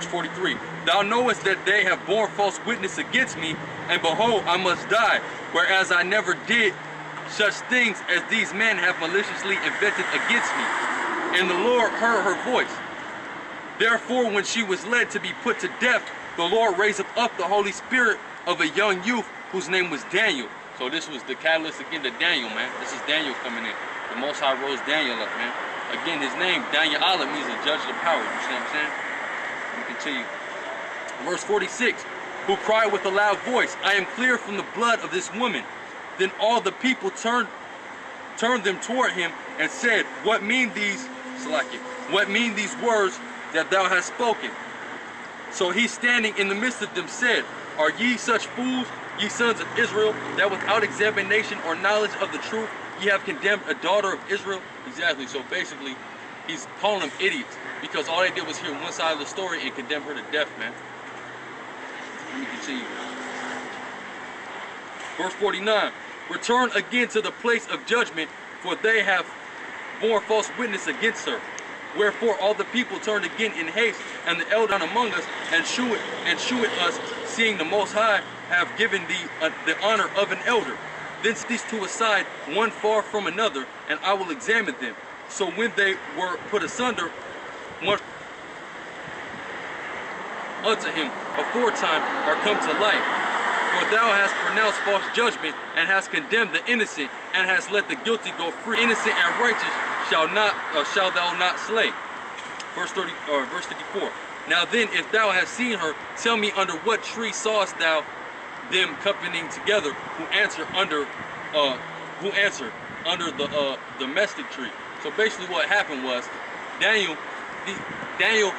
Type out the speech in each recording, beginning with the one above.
Verse 43. Thou knowest that they have borne false witness against me, and behold, I must die, whereas I never did such things as these men have maliciously invented against me. And the Lord heard her voice. Therefore, when she was led to be put to death, the Lord raised up the Holy Spirit of a young youth whose name was Daniel. So this was the catalyst again to Daniel, man. This is Daniel coming in. The Most High rose Daniel up, man. Again, his name, Daniel Allah, means a judge of the power. You see what I'm saying? We continue. Verse 46. Who cried with a loud voice, I am clear from the blood of this woman. Then all the people turned them toward him and said, What mean these, Salakia, what mean these words that thou hast spoken? So he standing in the midst of them said, Are ye such fools, ye sons of Israel, that without examination or knowledge of the truth, ye have condemned a daughter of Israel? Exactly. So basically, he's calling them idiots because all they did was hear one side of the story and condemn her to death, man. Let me continue. Verse 49. Return again to the place of judgment, for they have borne false witness against her. Wherefore all the people turned again in haste, and the elder among us, and shew it us, seeing the Most High have given the honor of an elder. Then set these two aside, one far from another, and I will examine them. So when they were put asunder, one unto him aforetime are come to light. For thou hast pronounced false judgment, and hast condemned the innocent, and hast let the guilty go free. Innocent and righteous shall thou not slay. Verse 54. Now then, if thou hast seen her, tell me under what tree sawest thou them companying together? Who answered under the mestic tree. So basically, what happened was Daniel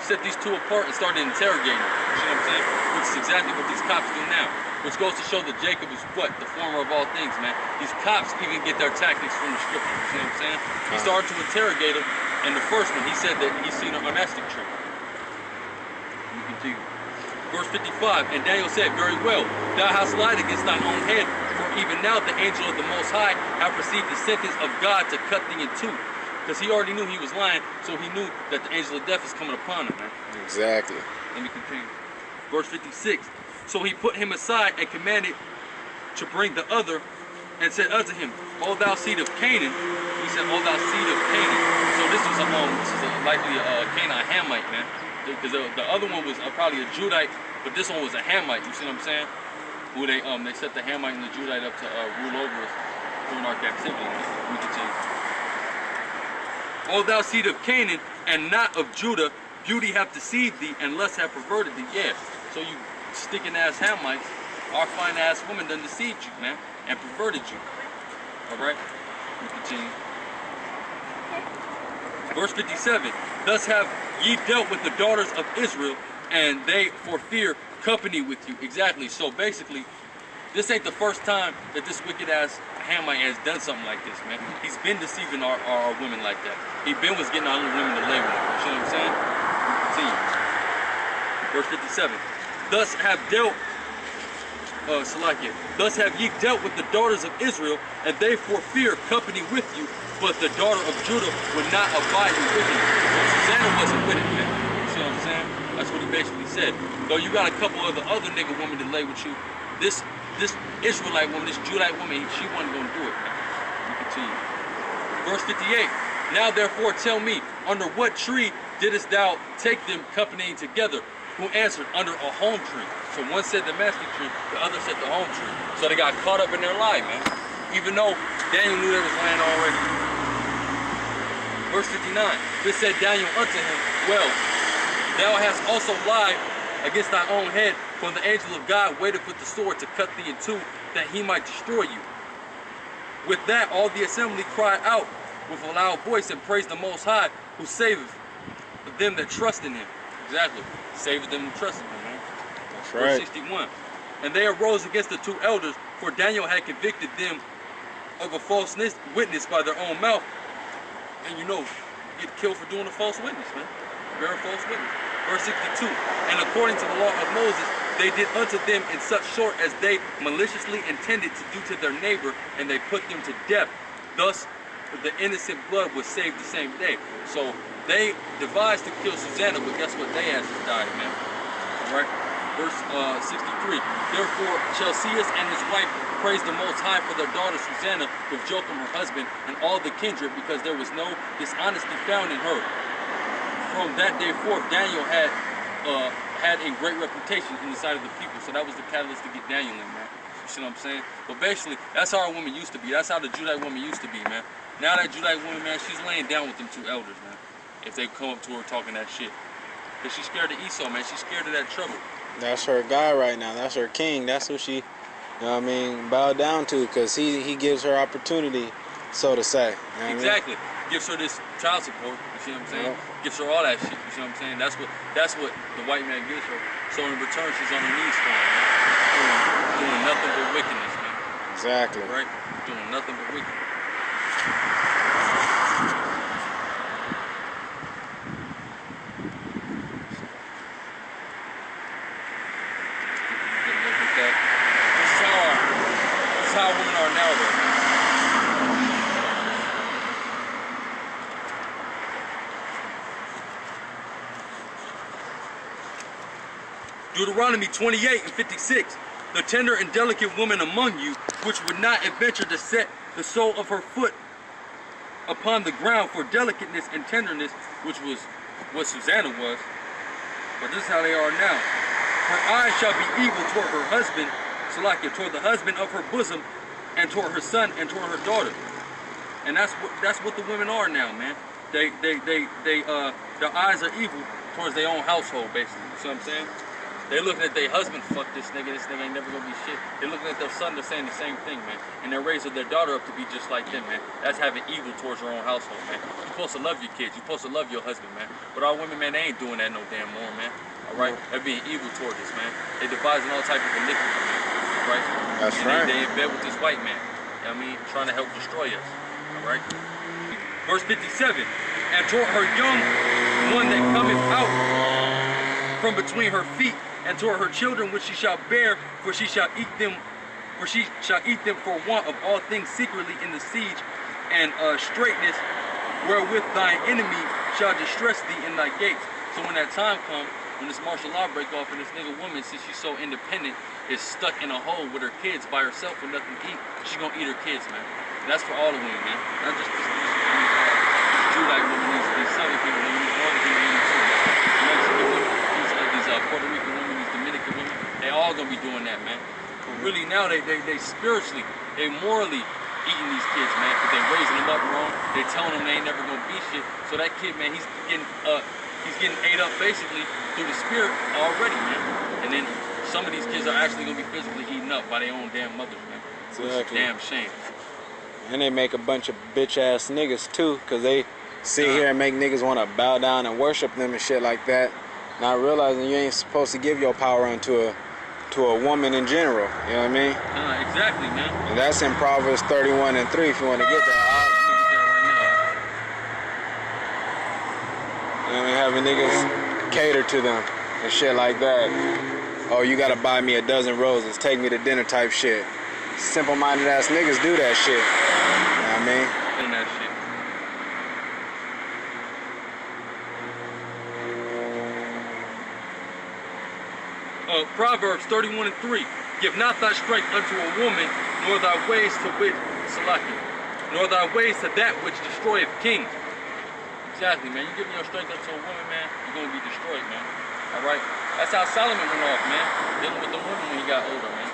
set these two apart and started interrogating them. You see what I'm saying? Which is exactly what these cops do now. Which goes to show that Jacob is what? The former of all things, man. These cops even get their tactics from the scripture. You see what I'm saying? He started to interrogate him, and the first one, he said that he's seen a mestic tree. Let me continue. Verse 55, and Daniel said, Very well, thou hast lied against thine own head, for even now the angel of the Most High have received the sentence of God to cut thee in two. Because he already knew he was lying, so he knew that the angel of death is coming upon him, man. Exactly. Let me continue. Verse 56. So he put him aside and commanded to bring the other, and said unto him, O thou seed of Canaan. He said, O thou seed of Canaan. So this was likely a Canaanite Hamite, man. Because the other one was probably a Judite, but this one was a Hamite. You see what I'm saying? Who they set the Hamite and the Judite up to rule over us during our captivity. We continue. O thou seed of Canaan, and not of Judah, beauty hath deceived thee, and lust hath perverted thee. Yeah. So you sticking ass Hamites, our fine ass woman done deceived you, man, and perverted you. Alright? We continue. Verse 57. Thus have ye dealt with the daughters of Israel, and they for fear company with you. Exactly. So basically, this ain't the first time that this wicked ass Hamite has done something like this, man. He's been deceiving our women like that. He been was getting our little women to lay with him. You see what I'm saying? Continue. Verse 57. Thus have ye dealt with the daughters of Israel, and they for fear company with you, but the daughter of Judah would not abide in with you. So Susana wasn't with it, man. You see what I'm saying? That's what he basically said. Though you got a couple of the other nigga women to lay with you, this Israelite woman, this Judite woman, she wasn't going to do it, man. We continue. Verse 58. Now therefore tell me, under what tree didst thou take them companying together? Who answered, under a home tree. So one said the mestic tree, the other said the home tree. So they got caught up in their lie, man. Even though Daniel knew they was lying already. Verse 59. This said Daniel unto him, Well, thou hast also lied against thy own head, for the angel of God waiteth with the sword to cut thee in two, that he might destroy you. With that all the assembly cried out with a loud voice and praised the Most High, who saveth them that trust in him. Exactly. Saveth them that trust in him, man. That's right. Verse 61. And they arose against the two elders, for Daniel had convicted them of a false witness by their own mouth. And you know, get killed for doing a false witness, man. Bearing false witness. Verse 62. And according to the law of Moses, they did unto them in such sort as they maliciously intended to do to their neighbor, and they put them to death. Thus, the innocent blood was saved the same day. So they devised to kill Susana, but guess what? They had just died, man. Right? Verse 63. Therefore Chelseas and his wife praised the Most High for their daughter Susana with Jotham her husband and all the kindred, because there was no dishonesty found in her. From that day forth, Daniel had a great reputation in the sight of the people. So that was the catalyst to get Daniel in, man. You see what I'm saying? But basically, that's how our woman used to be. That's how the Judite woman used to be, man. Now that Judite woman, man, she's laying down with them two elders, man. If they come up to her talking that shit. Because she's scared of Esau, man. She's scared of that trouble. That's her guy right now. That's her king. That's who she, you know what I mean, bowed down to, because he gives her opportunity, so to say. You know exactly. I mean? Gives her this child support. You see what I'm saying? Yep. Gives her all that shit. You see what I'm saying? That's what the white man gives her. So in return, she's on her knees for him, man. Doing nothing but wickedness, man. Exactly. Right? Doing nothing but wickedness. This is how women are now, though. Deuteronomy 28:56. The tender and delicate woman among you, which would not adventure to set the sole of her foot upon the ground for delicateness and tenderness, which was what Susana was. But this is how they are now. Her eyes shall be evil toward her husband, Salakia, toward the husband of her bosom, and toward her son and toward her daughter. And that's what the women are now, man. Their eyes are evil towards their own household, basically. You see what I'm saying? They looking at their husband, fuck this nigga ain't never gonna be shit. They're looking at their son, they're saying the same thing, man. And they're raising their daughter up to be just like them, man. That's having evil towards your own household, man. You're supposed to love your kids, you're supposed to love your husband, man. But our women, man, they ain't doing that no damn more, man. Alright? They're being evil towards us, man. They devising all type of iniquity, man. Alright? That's and right. They in bed with this white man. You know what I mean? Trying to help destroy us. Alright? Verse 57. And toward her young one that cometh out from between her feet, and toward her children which she shall bear, for she shall eat them for want of all things secretly in the siege and straitness, wherewith thine enemy shall distress thee in thy gates. So when that time comes, when this martial law break off and this nigga woman, since she's so independent, is stuck in a hole with her kids by herself with nothing to eat, she's gonna eat her kids, man. And that's for all the women, man. Not just these Judite women, these Southern people, these Northern women too, man. These Puerto Rican women, these Dominican women, they all gonna be doing that, man. But really now they spiritually, they morally eating these kids, man, because they raising them up wrong. They telling them they ain't never gonna be shit. So that kid, man, he's getting ate up basically through the spirit already, man. And then some of these kids are actually gonna be physically eaten up by their own damn mothers, man. Exactly. Damn shame. And they make a bunch of bitch ass niggas too, because they sit here and make niggas want to bow down and worship them and shit like that, not realizing you ain't supposed to give your power unto a woman in general. You know what I mean? Exactly, man. And that's in Proverbs 31:3 if you want to get that. You know what I mean? Having niggas cater to them and shit like that. Oh, you gotta buy me a dozen roses, take me to dinner type shit. Simple-minded ass niggas do that shit. You know what I mean? And that shit. Proverbs 31:3. Give not thy strength unto a woman, nor thy ways to which, Salaki, nor thy ways to that which destroyeth kings. Exactly, man. You giving your strength unto a woman, man, you're gonna be destroyed, man. Alright? That's how Solomon went off, man. Dealing with the women when he got older, man.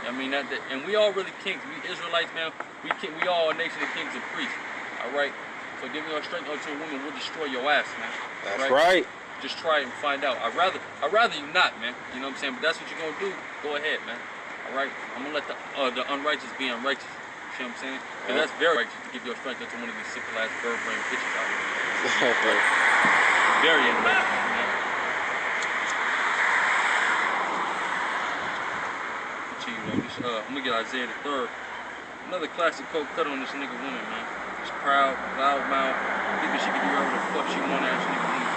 I mean, and we all really kings. We Israelites, man. We all a nation of kings and priests. All right. So giving your strength unto a woman will destroy your ass, man. That's right. Just try it and find out. I'd rather you not, man. You know what I'm saying? But that's what you're gonna do. Go ahead, man. All right. I'm gonna let the unrighteous be unrighteous. You see what I'm saying? Because that's very righteous to give your strength unto one of these simple ass bird brain bitches out here. Exactly. Very unrighteous, man. I'm gonna get Isaiah the 3rd. Another classic cold cut on this nigga woman, man. She's proud, loud mouth, thinking she can do whatever the fuck she want ass nigga woman.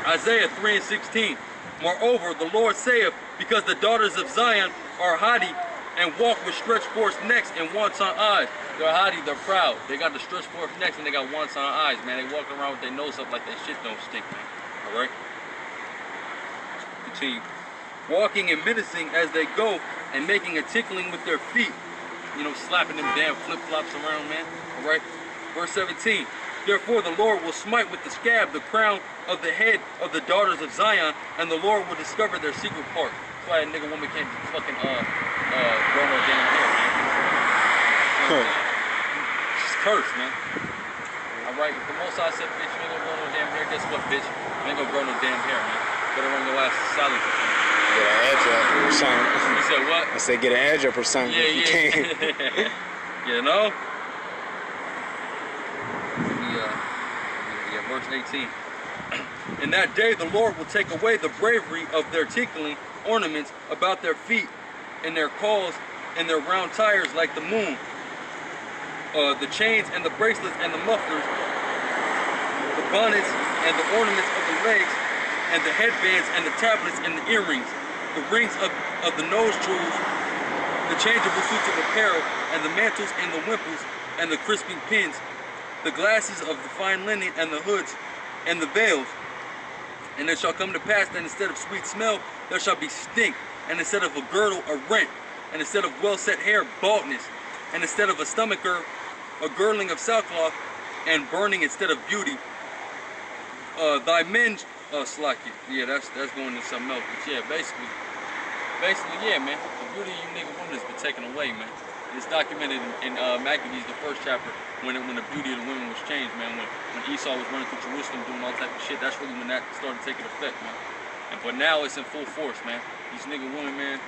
Isaiah 3:16. Moreover, the Lord saith, because the daughters of Zion are haughty and walk with stretched forth necks and wanton eyes. They're haughty, they're proud. They got the stretched forth necks and they got wanton eyes, man. They walking around with their nose up like that shit don't stink, man. Alright? 17. Walking and menacing as they go and making a tickling with their feet. You know, slapping them damn flip-flops around, man. All right. Verse 17. Therefore the Lord will smite with the scab the crown of the head of the daughters of Zion, and the Lord will discover their secret part. That's why that nigga woman can't fucking grow no damn hair, man. She's cursed, man. Alright, if the most I said, bitch, you ain't gonna grow no damn hair, guess what, bitch? You ain't gonna grow no damn hair, man. Better run your ass to salad. Get an edge up or something. You said what? I said get an edge up or something if you can. You know? Verse 18. In that day the Lord will take away the bravery of their tinkling ornaments about their feet, and their calls, and their round tires like the moon, the chains and the bracelets and the mufflers, the bonnets and the ornaments of the legs, and the headbands and the tablets and the earrings, the rings of the nose jewels, the changeable suits of apparel, and the mantles and the wimples and the crisping pins, the glasses of the fine linen and the hoods and the veils. And it shall come to pass that instead of sweet smell, there shall be stink, and instead of a girdle, a rent, and instead of well-set hair, baldness, and instead of a stomacher, a girdling of sackcloth, and burning instead of beauty. Thy men, slack it. Yeah, that's going to something else. But yeah, basically, yeah, man. The beauty of you nigga women has been taken away, man. It's documented in Maccabees, the first chapter, when the beauty of the women was changed, man. When Esau was running through Jerusalem doing all type of shit, that's really when that started taking effect, man. But now it's in full force, man. These nigga women, man,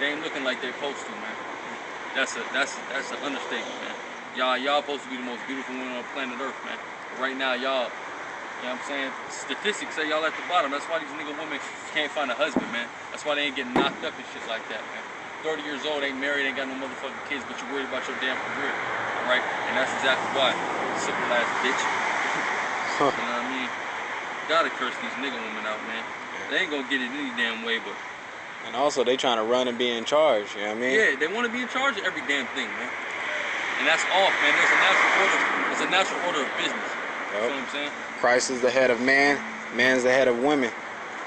they ain't looking like they supposed to, man. That's an understatement, man. Y'all supposed to be the most beautiful women on planet Earth, man. But right now, y'all, you know what I'm saying? Statistics say y'all at the bottom. That's why these nigga women can't find a husband, man. That's why they ain't getting knocked up and shit like that, man. 30 years old, ain't married, ain't got no motherfucking kids, but you're worried about your damn career, alright? And that's exactly why. Simple ass bitch. You know what I mean? Gotta curse these nigga women out, man. They ain't gonna get it any damn way, but... And also, they trying to run and be in charge, you know what I mean? Yeah, they want to be in charge of every damn thing, man. And that's off, man. There's a natural order of business. You know what I'm saying? Christ is the head of man, man's the head of women,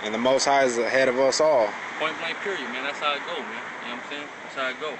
and the Most High is the head of us all. Point blank period, man. That's how it go, man. You know what I'm saying? That's how it go.